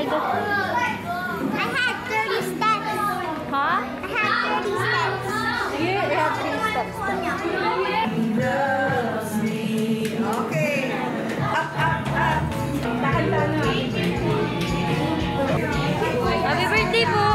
dito. I had 30 steps. Ha? I had 30 steps. Sige, we have 3 steps. Okay. Up, up, up. Tahan-tahan na. Happy birthday po!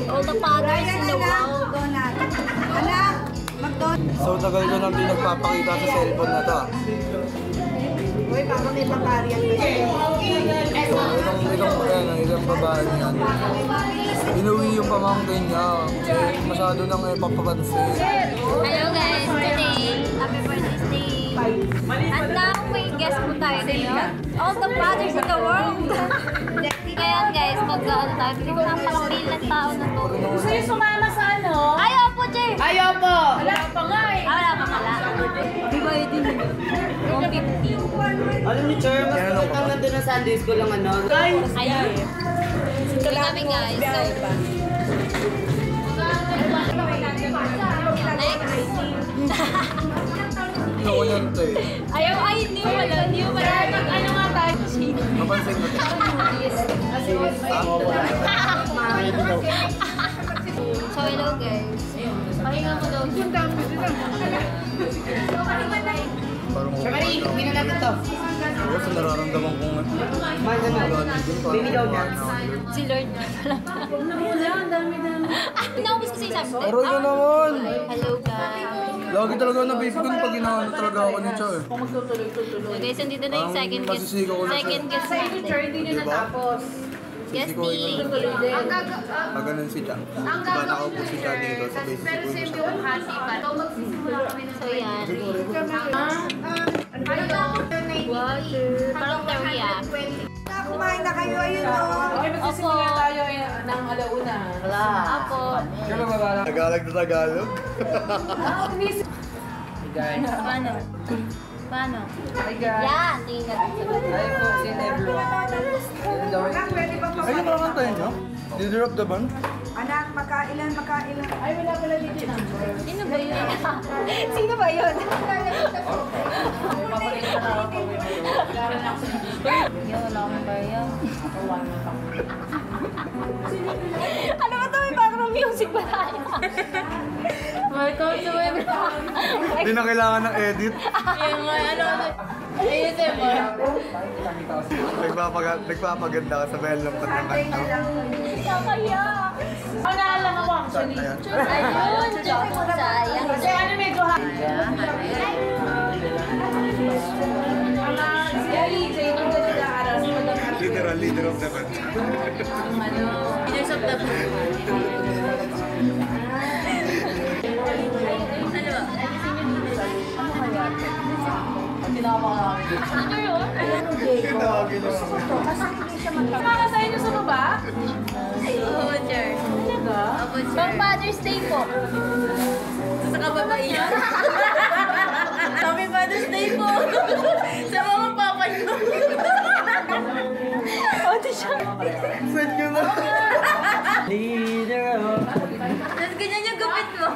All the fathers in the world. Anak, McDonald's. So, tagal ko nang di nagpapakita sa cellphone na to. Uy, papakita ka riyan ba? Ilang babae niyan. Inuwi yung pamangkin niya. Kasi masyado nang ipapapansin. Hello guys, today, happy birthday. At now, may guest po tayo ngayon. All the fathers in the world. Ngayon guys, mag-ano tayo. Hindi ko napakapil ng tao na to. Gusto niyo sumama sa ano? Ayaw po, Jay! Ayaw po! Wala pa nga eh. Wala pa pala. Di ba yun din yun? 150. Alam niyo, Char, mas magandang nandun na Sunday school lang ano. Ayun. Ito kami guys. Ano ko yan ito eh. Ayaw, ay, hindi mo wala. Hindi mo wala. Ano nga tayo? Napansin ko ito. So, hello guys. Pahinga mo daw. Chamari, hindi na natin to. Kasi nararamdaman ko nga. Baby daw niya. Si Lord pala. Naubos kasi sabi ko. Aroy ka naman! Hello guys. Lagi talaga nabibigon pag ginawa talaga ako ni Cha eh. So guys, nandito na yung second guest. Masisigaw ko na siya. Second guest natin. Hindi nyo natapos. Guest Sisikuhin ko Billy. na. Pag ganun si Cha. Diba nakaupo si Cha dito, sabay sisikuhin ko siya. So yan. Water. Parang teriyaki. Kumain na kayo, ayun o. Okay, magsisimula tayo ng alauna. Apo. Tagalog na Tagalog. Paano? Paano? Hi guys. Yan. Tingin natin sa video. Hi folks and everyone. Anak, pwede ba pa? Ayun naman tayo nyo? Did-drop the band? Anak, makailan. Ay, wala pala dito number. Sino ba yun? Sino ba yun? Yo, wala akong bayo. Ano ba ito? May background music ba tayo? Welcome to my vlog. Hindi na kailangan ng edit. Yung ano, ayun mo. Nagpapaganda ka sa bell ng pagkakanto. Kaya. Ako naalala ko actually. Ayun, sayang. Kasi ano medyo si Alice, yung nag-aaral sa mag-aaral. Literal leader of the band. Leaders of the Tawagin mo. Nakakasayin nyo sa baba? Oo, Jer. Talaga? Pang Father's Day po. Sa kababaihan. Happy Father's Day po. Sa mga papa nyo. Ito siya. Send nyo na. Leader of... Tapos ganyan yung gupit mo.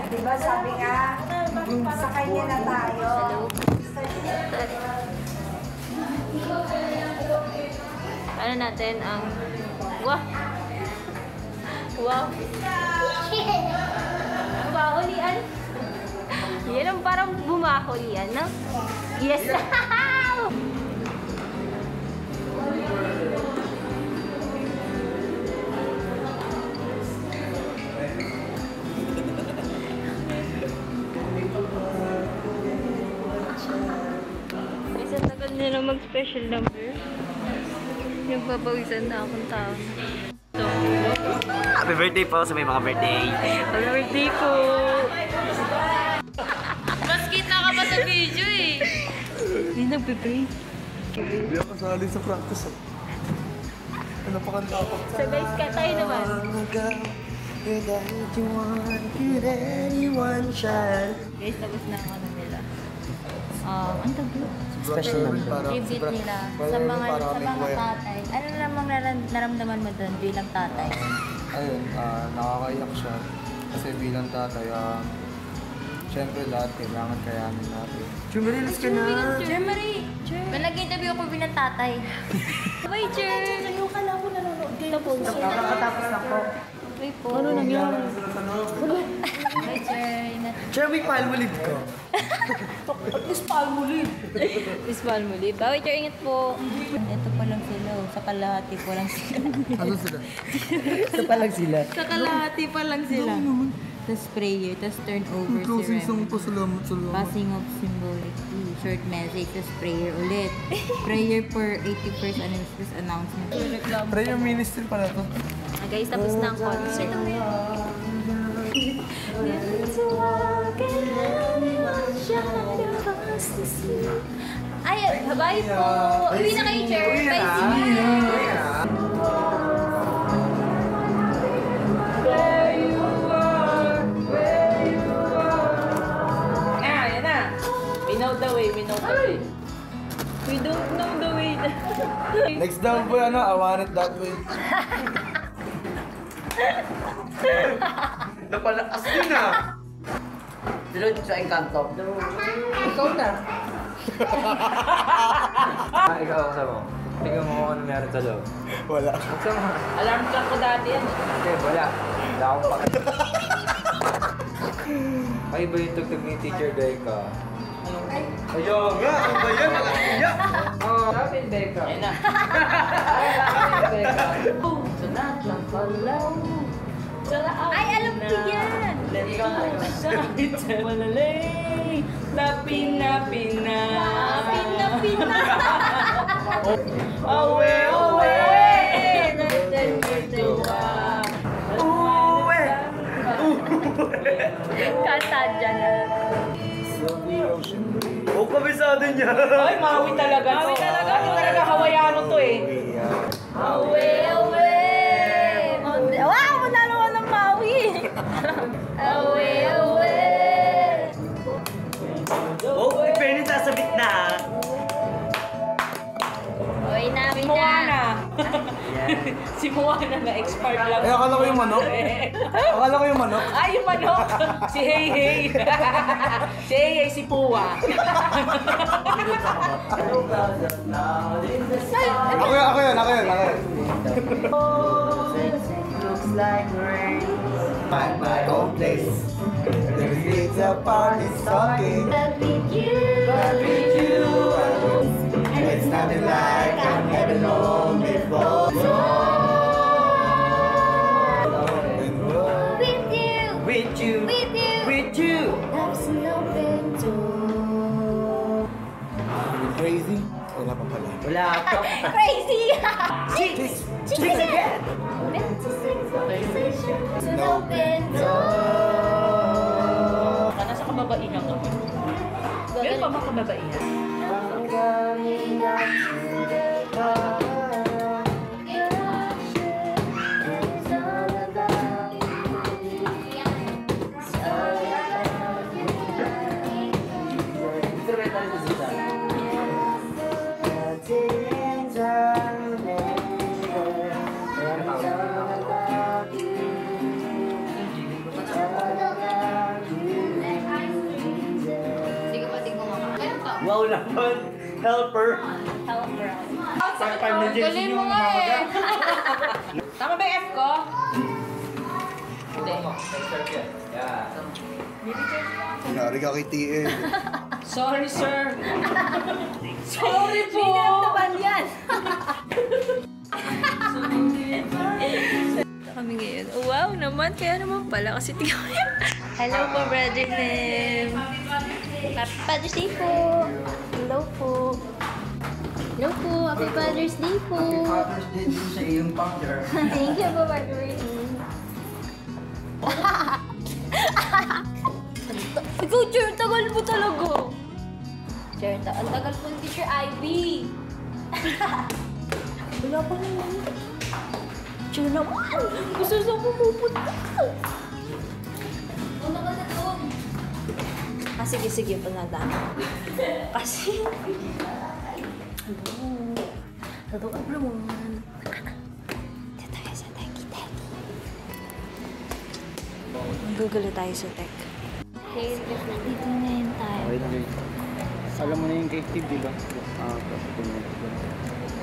Diba sabi nga, sa kanya na tayo. Ano natin ang... Wow! Wow! Bumahulian! Yan ang parang bumahulian, no? Yes! Isa tagal nila mag-special number. Yung papawisan na akong tao. Happy birthday po sa may mga birthday. Happy birthday po! Mas kita ka pa sa video eh! Hindi nagpipray. Hindi ako kasali sa practice. Ano pa kanta ako? So guys, tayo naman. Guys, tapos na ang ano nila. ang tawag? Special number. Tribute nila sa mga tatay. Ano namang naramdaman mo doon bilang tatay? Ayun, nakakaiyak siya. Kasi bilang tatay, syempre lahat kailangan kayanin natin. Chumarilis ka na! Jermarie! Nag-interview ako bilang tatay. Bye, Jer! Yung kala ko nanonood kayo. Nakakatapos na po. Bye po. Ano nangyari? Bye, Jer! Jeremy, palmolid ko. At least palmolid. Miss Palmolive. Bye, Jer! Ingat po. Ito pa lang sila. Sa kalahati pa lang sila. Ano sila? Ito pa lang sila. Sa kalahati pa lang sila. Tapos prayer, tapos turn over Closing ceremony. song pa, salamat. Passing of symbolically. Short message, tapos prayer ulit. Prayer for 81st anniversary announcement. Prayer ministry pala to. Guys, tapos na ang concert. Ay, bye po! Uwi na kayo, Jer! Bye! Yan na. We know the way, we know the way. We don't know the way. Next down po, I want it that way. Napalakas din ah! Sunod sa Encanto. Ikaw na. Ikaw ako mo. Tingnan mo kung ano meron sa loob. Wala. Alarm clock ko dati yan. Hindi, wala. Wala akong pake. Ay, ba yung tugtog ni Teacher Becca? Ayun nga! Ano ba yan? Malakaya! Oo, sabi ni Becca. Ayun na. Sabi ni Becca. Sunat lang palaw. Ay, alam ko yan! Ikaw na. Walalay. Napina-pina. Pina-pina! Away, away. Uwe! Kanta dyan na. Oh, kabisado niya! Ay, mawi talaga. Mawi talaga. Ito talaga Hawaiano to eh. Away, away! Wow! Manalo ka ng Maui! Away, away! Oh, Penny sasabit na ah! Uy, namin Si Moana. Si Moana na expired lang. Eh, akala ko yung manok. Akala ko yung manok. Ay, yung manok. Si Hey Hey. Si Hey Hey, si Puwa. Ako yun. Looks like rain. My own place. It's a party talking. But with you, It's nothing like I've never known before. with you, With you, with you, with you. love's an open door. Crazy? Wala pa pala. Wala pa. Crazy! Chicks! Chicks again! It's an open door. Nasa kababaihan kami. Meron pa mga kababaihan? Going up to the top. It's all about you. It's all about you. Wow naman! Helper! Galing mo nga eh! Tama ba yung F ko? Hindi. Yeah. Kunwari ka kay TL. Sorry, sir. Sorry po. Hindi naman yan! Kami ngayon. Oh, wow naman. Kaya naman pala kasi tingnan mo yan. Hello po, Brother Nim. Happy Father's Day po. Hello po. Hello po. Happy Father's Day po. Father's Day din sa iyong founder. Thank you po, Brother Nim. Ikaw, Jer, tagal mo talaga. Jer, ang tagal po ni Teacher Ivy. Wala pa naman. Jer naman. Gusto sa pupunta. Una ka na doon. sige, panada. Kasi... Hello, everyone. Dito tayo sa Teki. Gugulo tayo sa Tech. Okay, dito ngayon tayo. Okay na. Alam mo na yung cake tip, di ba?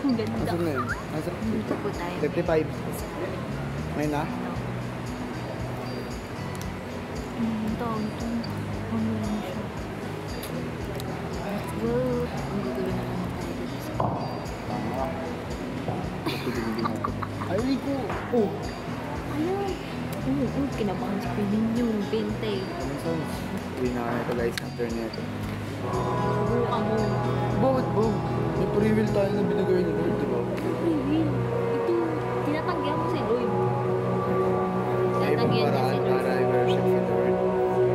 Ang ganda. Nasaan na yun? Dito po tayo. 55. May na? Ito. Ano yun siya? Let's go. Ang gugulo na lang tayo dito sa... Ay, ko! Oh! Ayun. Oo, kinabahan sa piling yung 20. Uwi na ito guys, after nito. Buka mo. Bakit ba? May pre-will tayo na binigay ni Lord, di ba? Ito, tinatanggihan mo si Lloyd. May ibang Tinatanggihan niya si paraan Lloyd. para i-worship si Lord.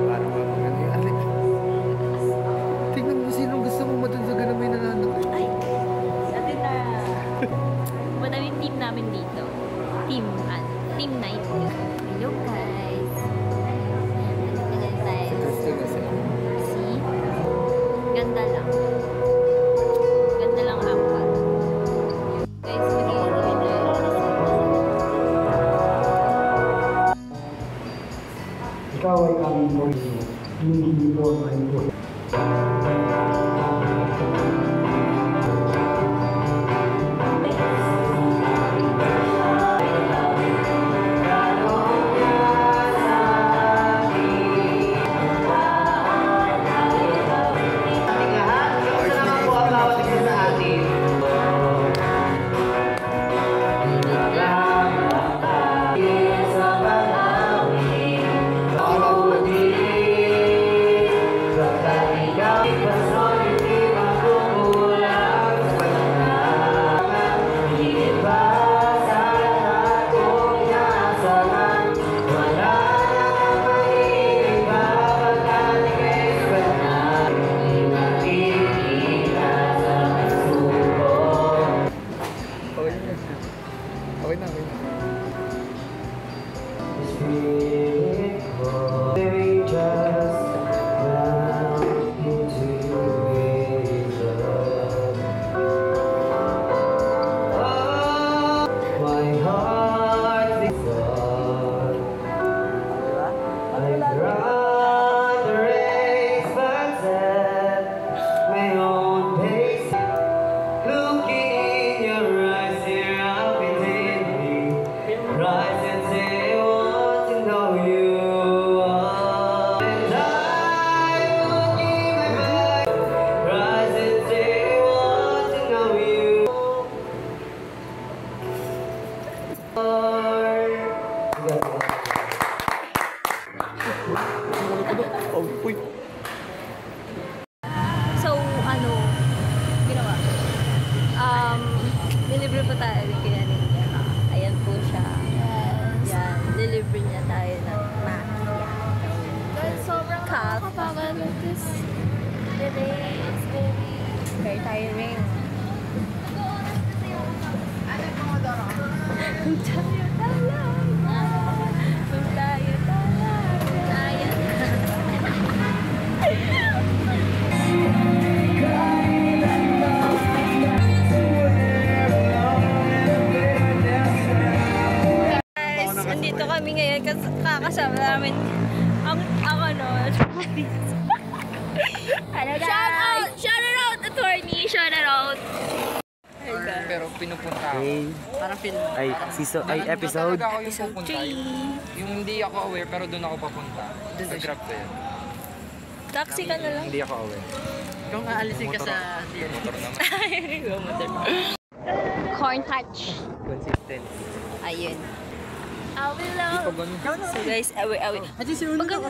Para mapagano yung alik. Tignan mo sinong gusto mo matun sa ganun may nananakit. Ay, dati na. Madaming team namin dito. Team night. Hello guys. Ayan tayo. Gusto kasi. See? Ganda lang. Ganda lang apat. Guys, magiging na. Ikaw ay aming buhay, hindi ito ay buhay. Okay na. So, ano, ginawa? Deliver pa tayo ni Kuya Ninja. Ayan po siya. Yan, deliver niya tayo ng macchiato. Guys, sobrang nakakapagod this day. It's very tiring. Kung tayo talaga. Kung tayo talaga. Ayan. Guys, nandito kami ngayon kasi kakasama namin ang ano, shout out, attorney, shout out. Pero pinupunta ako. Parang film. Episode? Talaga ako yung Episode pupunta. 3. Yung hindi ako aware pero doon ako papunta. Sa grab ko yun. Taxi ka na lang. Hindi ako aware. Kung aalisin ka sa Motor naman. Corn touch. Consistent. Ayun. Awi lang. So guys, awi.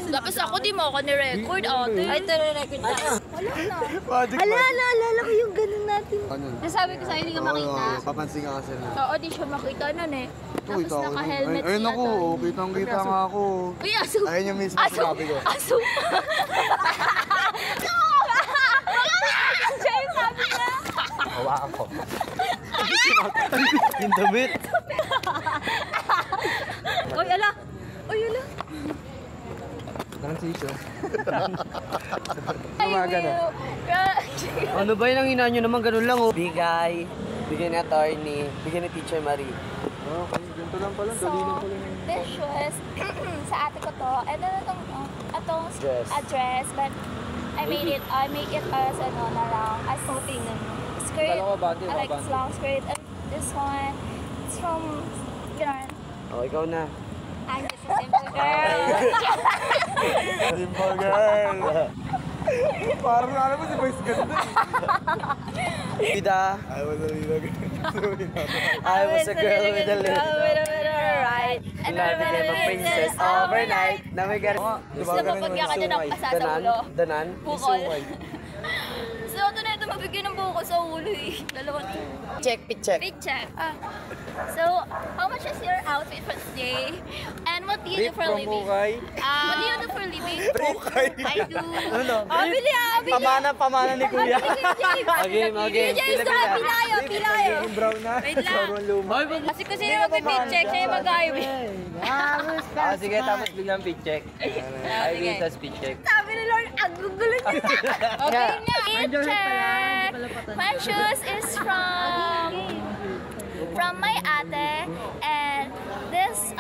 Tapos ako di mo ako ni-record, ate. Ay, record na. Alala ko yung ganun natin. Ano? Nasabi ko sa'yo, hindi ka makita. Papansin ka kasi na. Sa audition, makita nun eh. Tapos Kita ko. naka-helmet Ayun ako, kitang-kita nga ako. Uy, aso! Ayun yung mismo Aso! sinabi ko. Aso! Siya yung sabi niya. Hawakan ko. Yung damit. Uy, ala! Uy, ala! Transition. Gumagano. Ano ba yung hinaan nyo naman? Ganun lang oh. Bigay ni attorney, bigay ni Teacher Marie. Okay, ganito lang pala. So, this was sa ate ko to. And then itong dress, but I make it as ano na lang, as skirt. I like this long skirt. And this one, it's from, Oh, ikaw na. I'm just a simple girl. Simple girl. Parang alam mo si Vice ganda. Tida. I was a little girl. I was a girl with a little. Right. And Love became a princess overnight. Na may ganun. Gusto mo pagka ka dyan ang pasa sa ulo. Danan? Bukol. So, ito na ito mabigyan ng buko sa ulo eh. Dalawa to. Check. Big check. So, how much is your outfit for today? And what do you do for a living? What do you do for a living? I do. Ano? Bili. Pamana ni Kuya. Okay. Pilayo. Brown na. Wait lang. Kasi kung sino mag-pit check, siya yung mag-highway. Sige, tapos biglang pit check. I will tas pit check. Sabi ni Lord, ang gugulo niya. Okay na. Pit check. My shoes is from my ate, and this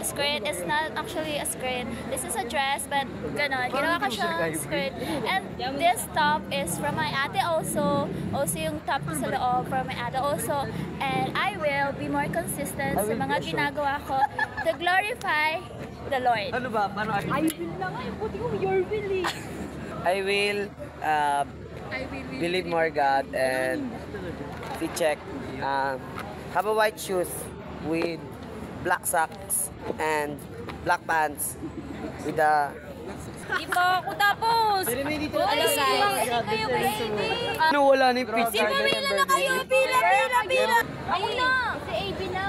skirt is not actually a skirt. This is a dress, but ganon. Ginawa ko siyang skirt. And this top is from my ate also. Also yung top ko sa loob from my ate also. And I will be more consistent sa mga ginagawa ko to glorify the Lord. Ano ba? Paano? I will lang. Ay, puti ko your will eh. I will believe more God and check. Have a white shoes with black socks and black pants with the. Di pa ako tapos. Alis kayo, baby. Ano wala ni pitch? Pila na kayo. Pila. Ako na. Si AB na.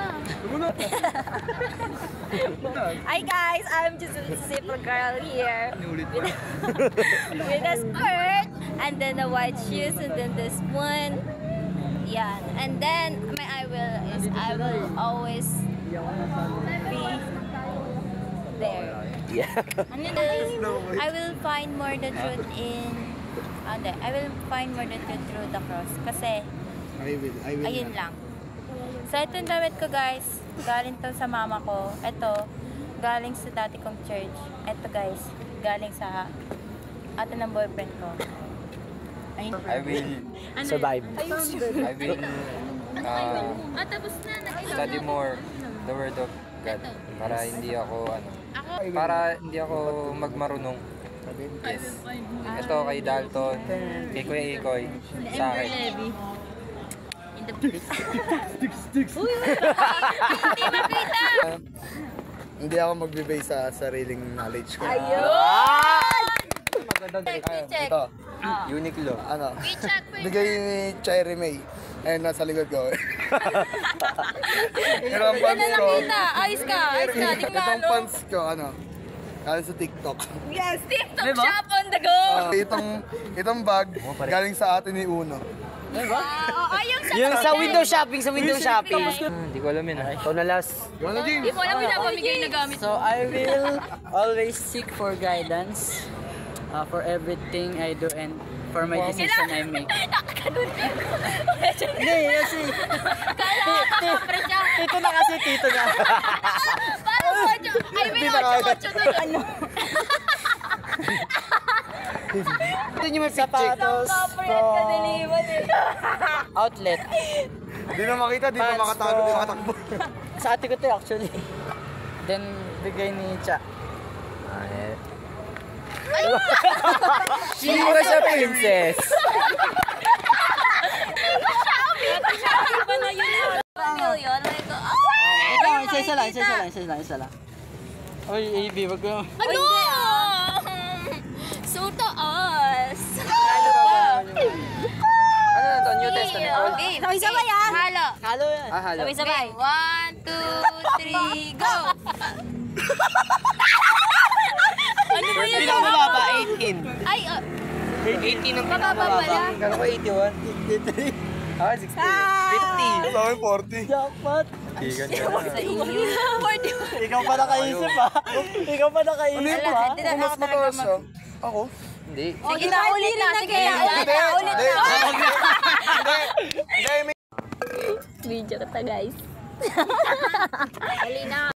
Hi guys, I'm just a simple girl here. With a skirt, and then the white shoes, and then this one. Yeah, and then I will always be there. Yeah. And then I will find more the truth in I will find more the truth through the cross. Kasi I will. ayun lang. So ito yung damit ko guys. Galing to sa mama ko. Ito, galing sa dati kong church. Ito guys, galing sa ate ng boyfriend ko. I will Survive. I will study more the word of God para hindi ako magmarunong. Yes. Ito kay Dalton, kay Kuya Ikoy, sa akin. Hindi ako magbe-base sa sariling knowledge ko. Check. Ito. Uniqlo. Ano? Bigay ni Cherry May. Ayun, nasa likod ko. Pero ang pants ko, Ayos ka. Di ka itong pants ko, galing sa TikTok. Yes, TikTok shop on the go. Itong bag, galing sa atin ni Uno. Yung sa window shopping, Hindi ko alam yun. Ito na last. Gano'n, James? Di mo alam pinapamigay na gamit. So I will always seek for guidance for everything I do and for my decision I make. Hindi, kasi Tito na kasi, tito na. Parang kocho. I mean, kocho to ano. Ito nyo may sapatos outlet. Di na makita, di pa makatago, di makatakbo. sa ate ko to actually. Then bigay ni Cha. Sino ba siya, princess? Isa lang. Oy, AB, wag ko. Ano? So taas. Ano na to? New Testament? Okay. Sabay-sabay ah. Halo. Halo yan. Halo. Sabay-sabay. 1, 2, 3, go! Ano ba yun? Pinakamababa, 18. Ay, 18 ang mababa pala. Kano ko 81? 83. Ah, 60. 50. Sa akin, 40. Jackpot. Tigan ka na. Ikaw pa nakaisip ha. Ikaw pa nakaisip ha. Kung mas mataas siya. Ako? Hindi. Sige na, ulit na. Sige na, ulit na. Video ka ta, guys. Dali na.